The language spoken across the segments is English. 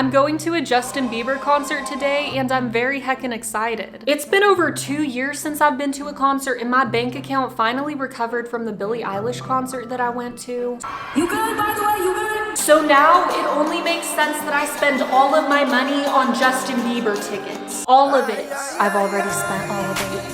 I'm going to a Justin Bieber concert today and I'm very heckin' excited. It's been over 2 years since I've been to a concert and my bank account finally recovered from the Billie Eilish concert that I went to. You good, by the way, you good? So now it only makes sense that I spend all of my money on Justin Bieber tickets. All of it. I've already spent all of it.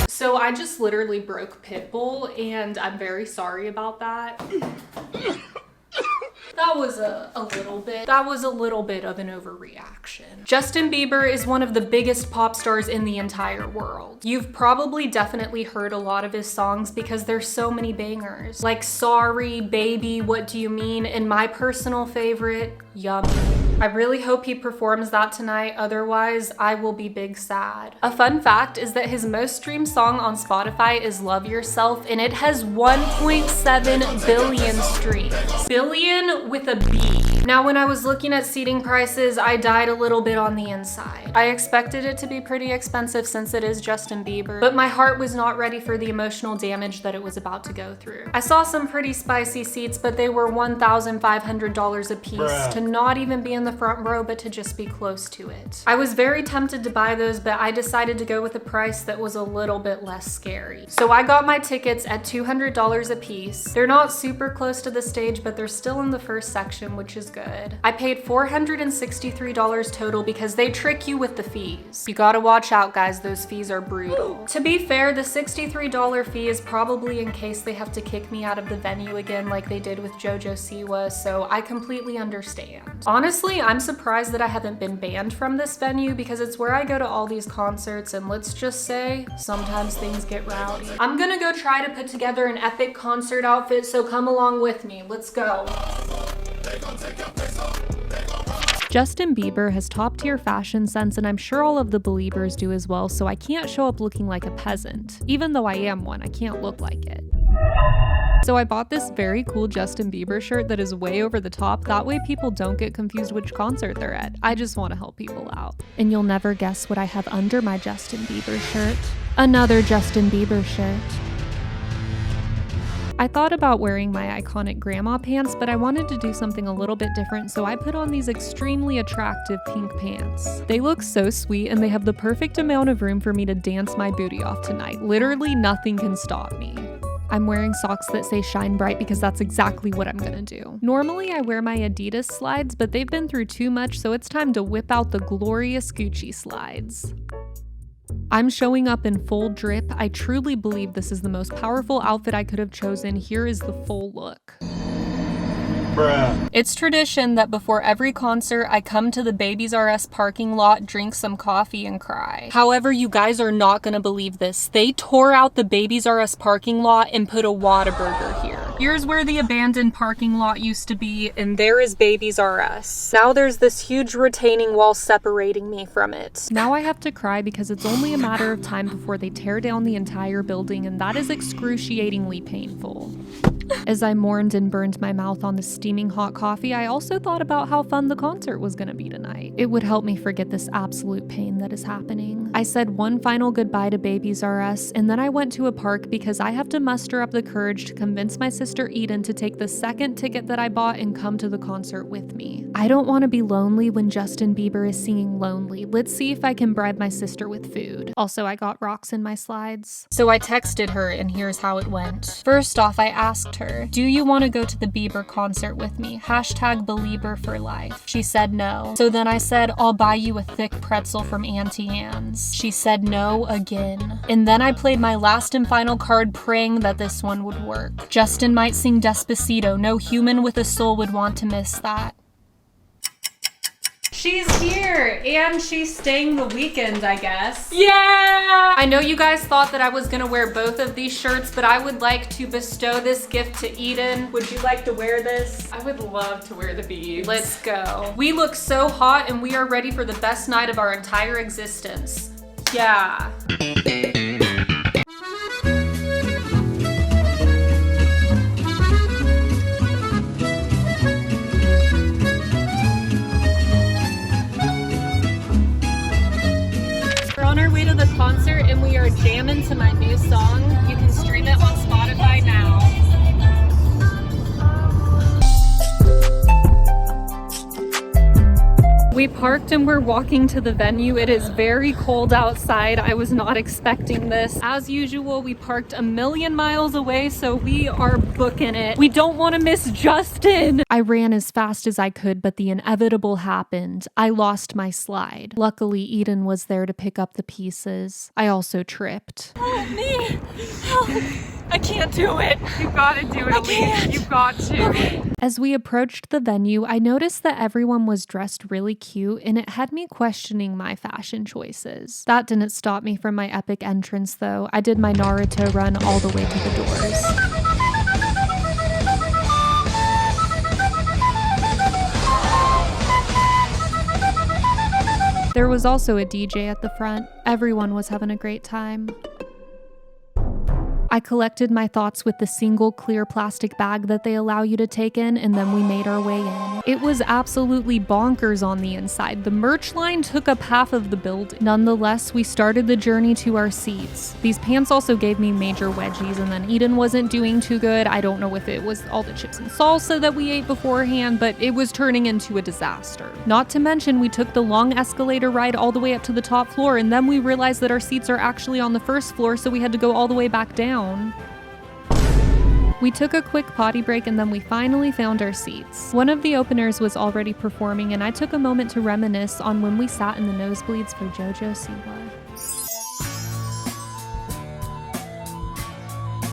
So I just literally broke Pitbull and I'm very sorry about that. That was a little bit of an overreaction. Justin Bieber is one of the biggest pop stars in the entire world. You've probably definitely heard a lot of his songs because there's so many bangers. Like Sorry, Baby, What Do You Mean, and my personal favorite, Yummy. I really hope he performs that tonight, otherwise I will be big sad. A fun fact is that his most streamed song on Spotify is Love Yourself, and it has 1.7 billion streams. Billion with a B. Now, when I was looking at seating prices, I died a little bit on the inside. I expected it to be pretty expensive since it is Justin Bieber, but my heart was not ready for the emotional damage that it was about to go through. I saw some pretty spicy seats, but they were $1,500 a piece to not even be in the front row, but to just be close to it. I was very tempted to buy those, but I decided to go with a price that was a little bit less scary. So I got my tickets at $200 a piece. They're not super close to the stage, but they're still in the first section, which is good. I paid $463 total because they trick you with the fees. You gotta watch out, guys, those fees are brutal. To be fair, the $63 fee is probably in case they have to kick me out of the venue again like they did with JoJo Siwa, so I completely understand. Honestly, I'm surprised that I haven't been banned from this venue because it's where I go to all these concerts, and let's just say, sometimes things get rowdy. I'm gonna go try to put together an epic concert outfit, so come along with me. Let's go. Justin Bieber has top-tier fashion sense, and I'm sure all of the Beliebers do as well, so I can't show up looking like a peasant. Even though I am one, I can't look like it. So I bought this very cool Justin Bieber shirt that is way over the top. That way people don't get confused which concert they're at. I just want to help people out. And you'll never guess what I have under my Justin Bieber shirt. Another Justin Bieber shirt. I thought about wearing my iconic grandma pants, but I wanted to do something a little bit different, so I put on these extremely attractive pink pants. They look so sweet, and they have the perfect amount of room for me to dance my booty off tonight. Literally nothing can stop me. I'm wearing socks that say Shine Bright because that's exactly what I'm gonna do. Normally I wear my Adidas slides, but they've been through too much, so it's time to whip out the glorious Gucci slides. I'm showing up in full drip. I truly believe this is the most powerful outfit I could have chosen. Here is the full look. Bruh. It's tradition that before every concert, I come to the Babies R Us parking lot, drink some coffee, and cry. However, you guys are not gonna believe this. They tore out the Babies R Us parking lot and put a Whataburger here. Here's where the abandoned parking lot used to be, and there is Babies R Us. Now there's this huge retaining wall separating me from it. Now I have to cry because it's only a matter of time before they tear down the entire building, and that is excruciatingly painful. As I mourned and burned my mouth on the steaming hot coffee, I also thought about how fun the concert was gonna be tonight. It would help me forget this absolute pain that is happening. I said one final goodbye to Babies R Us, and then I went to a park because I have to muster up the courage to convince my sister Eden to take the second ticket that I bought and come to the concert with me. I don't want to be lonely when Justin Bieber is singing Lonely. Let's see if I can bribe my sister with food. Also, I got rocks in my slides. So I texted her, and here's how it went. First off, I asked her, do you want to go to the Bieber concert with me? #Belieber for life. She said no. So then I said, I'll buy you a thick pretzel from Auntie Anne's. She said no again. And then I played my last and final card, praying that this one would work. Justin might sing Despacito. No human with a soul would want to miss that. She's here, and she's staying the weekend, I guess. Yeah! I know you guys thought that I was gonna wear both of these shirts, but I would like to bestow this gift to Eden. Would you like to wear this? I would love to wear the beads. Let's go. We look so hot, and we are ready for the best night of our entire existence. Yeah. jamming to my new song. You can stream it on Spotify now. We parked and we're walking to the venue. It is very cold outside. I was not expecting this. As usual, we parked a million miles away, so we are booking it. We don't want to miss Justin. I ran as fast as I could, but the inevitable happened. I lost my slide. Luckily, Eden was there to pick up the pieces. I also tripped. Help me! Help! I can't do it. You gotta do it, Elise. You got to. Okay. As we approached the venue, I noticed that everyone was dressed really cute, and it had me questioning my fashion choices. That didn't stop me from my epic entrance, though. I did my Naruto run all the way to the doors. There was also a DJ at the front. Everyone was having a great time. I collected my thoughts with the single clear plastic bag that they allow you to take in, and then we made our way in. It was absolutely bonkers on the inside. The merch line took up half of the building. Nonetheless, we started the journey to our seats. These pants also gave me major wedgies, and then Eden wasn't doing too good. I don't know if it was all the chips and salsa that we ate beforehand, but it was turning into a disaster. Not to mention, we took the long escalator ride all the way up to the top floor, and then we realized that our seats are actually on the first floor, so we had to go all the way back down. We took a quick potty break and then we finally found our seats. One of the openers was already performing, and I took a moment to reminisce on when we sat in the nosebleeds for JoJo Siwa.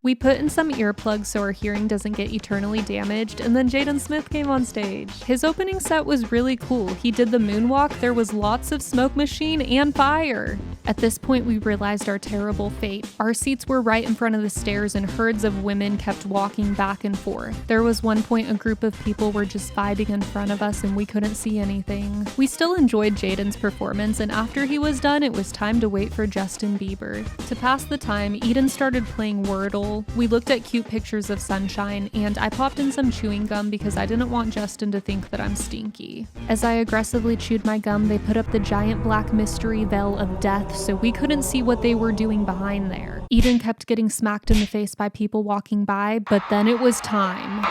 We put in some earplugs so our hearing doesn't get eternally damaged, and then Jaden Smith came on stage. His opening set was really cool. He did the moonwalk, there was lots of smoke machine and fire. At this point, we realized our terrible fate. Our seats were right in front of the stairs, and herds of women kept walking back and forth. There was one point a group of people were just fighting in front of us, and we couldn't see anything. We still enjoyed Jaden's performance, and after he was done, it was time to wait for Justin Bieber. To pass the time, Eden started playing Wordle. We looked at cute pictures of sunshine, and I popped in some chewing gum because I didn't want Justin to think that I'm stinky. As I aggressively chewed my gum, they put up the giant black mystery veil of death, so we couldn't see what they were doing behind there. Eden kept getting smacked in the face by people walking by, but then it was time.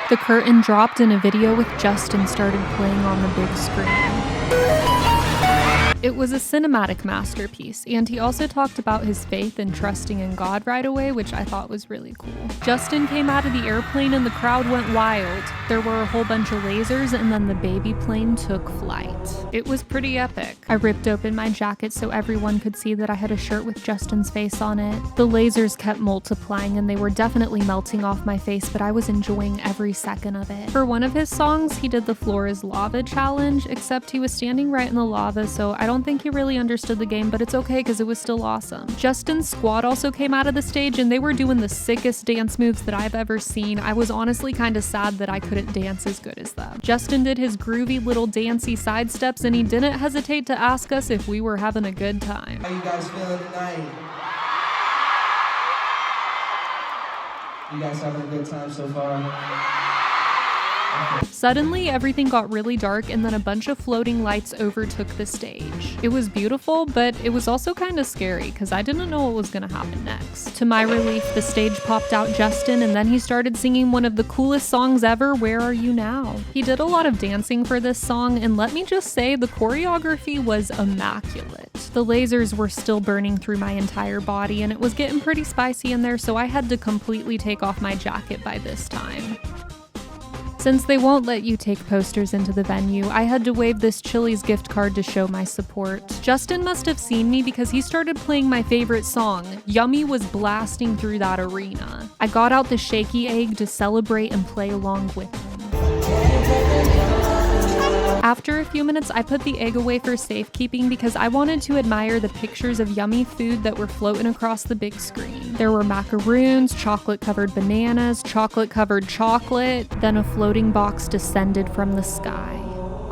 The curtain dropped and a video with Justin started playing on the big screen. It was a cinematic masterpiece, and he also talked about his faith and trusting in God right away, which I thought was really cool. Justin came out of the airplane and the crowd went wild. There were a whole bunch of lasers, and then the baby plane took flight. It was pretty epic. I ripped open my jacket so everyone could see that I had a shirt with Justin's face on it. The lasers kept multiplying and they were definitely melting off my face, but I was enjoying every second of it. For one of his songs, he did the Floor is Lava challenge, except he was standing right in the lava, so I don't think he really understood the game, but it's okay because it was still awesome. Justin's squad also came out of the stage and they were doing the sickest dance moves that I've ever seen. I was honestly kind of sad that I couldn't dance as good as them. Justin did his groovy little dancey side steps and he didn't hesitate to ask us if we were having a good time. How you guys feeling tonight? You guys having a good time so far? Suddenly, everything got really dark and then a bunch of floating lights overtook the stage. It was beautiful, but it was also kind of scary because I didn't know what was going to happen next. To my relief, the stage popped out Justin and then he started singing one of the coolest songs ever, Where Are You Now? He did a lot of dancing for this song, and let me just say, the choreography was immaculate. The lasers were still burning through my entire body and it was getting pretty spicy in there, so I had to completely take off my jacket by this time. Since they won't let you take posters into the venue, I had to wave this Chili's gift card to show my support. Justin must have seen me because he started playing my favorite song. Yummy was blasting through that arena. I got out the shaky egg to celebrate and play along with him. After a few minutes, I put the egg away for safekeeping because I wanted to admire the pictures of yummy food that were floating across the big screen. There were macaroons, chocolate-covered bananas, chocolate-covered chocolate, then a floating box descended from the sky.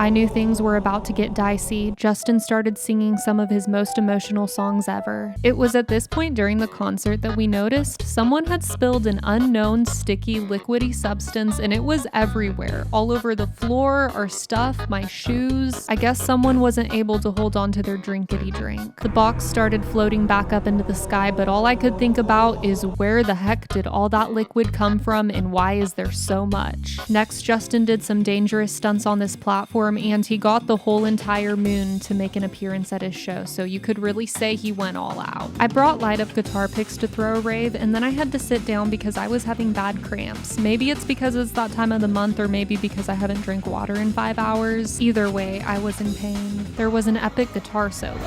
I knew things were about to get dicey. Justin started singing some of his most emotional songs ever. It was at this point during the concert that we noticed someone had spilled an unknown sticky liquidy substance, and it was everywhere, all over the floor, our stuff, my shoes. I guess someone wasn't able to hold on to their drinkity drink. The box started floating back up into the sky, but all I could think about is where the heck did all that liquid come from and why is there so much? Next, Justin did some dangerous stunts on this platform, and he got the whole entire moon to make an appearance at his show, so you could really say he went all out. I brought light-up guitar picks to throw a rave, and then I had to sit down because I was having bad cramps. Maybe it's because it's that time of the month, or maybe because I haven't drank water in 5 hours. Either way, I was in pain. There was an epic guitar solo.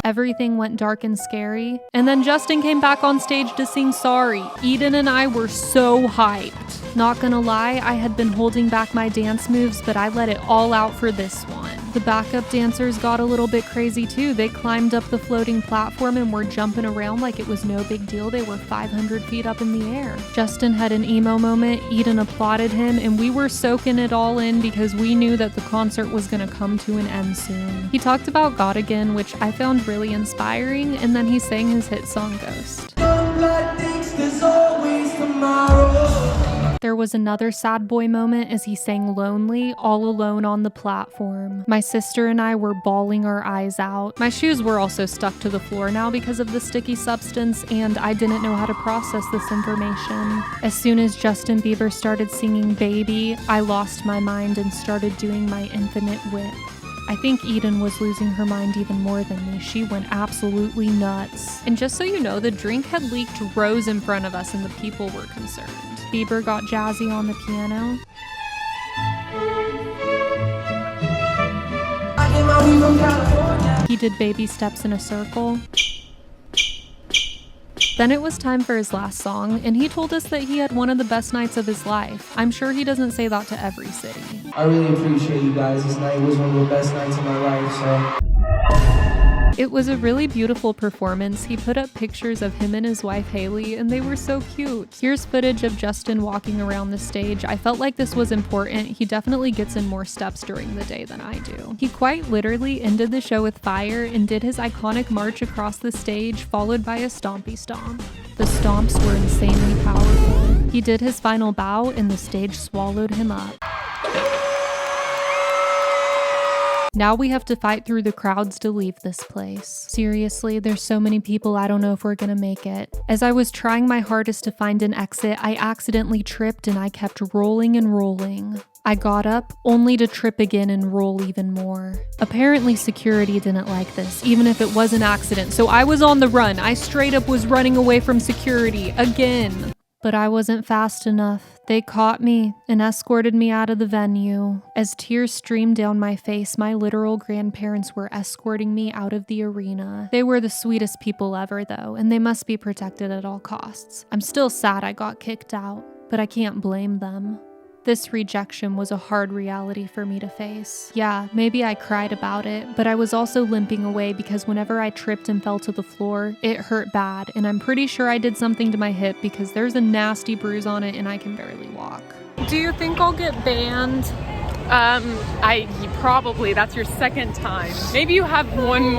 Everything went dark and scary, and then Justin came back on stage to sing Sorry. Eden and I were so hyped. Not gonna lie, I had been holding back my dance moves, but I let it all out for this one. The backup dancers got a little bit crazy too. They climbed up the floating platform and were jumping around like it was no big deal. They were 500 feet up in the air. Justin had an emo moment, Eden applauded him, and we were soaking it all in because we knew that the concert was gonna come to an end soon. He talked about God again, which I found really inspiring, and then he sang his hit song Ghost. There was another sad boy moment as he sang Lonely, all alone on the platform. My sister and I were bawling our eyes out. My shoes were also stuck to the floor now because of the sticky substance, and I didn't know how to process this information. As soon as Justin Bieber started singing Baby, I lost my mind and started doing my infinite whip. I think Eden was losing her mind even more than me. She went absolutely nuts. And just so you know, the drink had leaked rows in front of us and the people were concerned. Bieber got jazzy on the piano. He did baby steps in a circle. Then it was time for his last song, and he told us that he had one of the best nights of his life. I'm sure he doesn't say that to every city. I really appreciate you guys. This night was one of the best nights of my life, so... It was a really beautiful performance. He put up pictures of him and his wife Haley, and they were so cute. Here's footage of Justin walking around the stage. I felt like this was important. He definitely gets in more steps during the day than I do. He quite literally ended the show with fire and did his iconic march across the stage, followed by a stompy stomp. The stomps were insanely powerful. He did his final bow, and the stage swallowed him up. Now we have to fight through the crowds to leave this place. Seriously, there's so many people, I don't know if we're gonna make it. As I was trying my hardest to find an exit, I accidentally tripped and I kept rolling and rolling. I got up, only to trip again and roll even more. Apparently security didn't like this, even if it was an accident, so I was on the run. I straight up was running away from security, again. But I wasn't fast enough. They caught me and escorted me out of the venue. As tears streamed down my face, my literal grandparents were escorting me out of the arena. They were the sweetest people ever though, and they must be protected at all costs. I'm still sad I got kicked out, but I can't blame them. This rejection was a hard reality for me to face. Yeah, maybe I cried about it, but I was also limping away because whenever I tripped and fell to the floor, it hurt bad, and I'm pretty sure I did something to my hip because there's a nasty bruise on it and I can barely walk. Do you think I'll get banned? Probably. That's your second time. Maybe you have one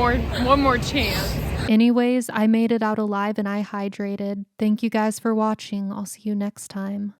more chance. Anyways, I made it out alive and I hydrated. Thank you guys for watching. I'll see you next time.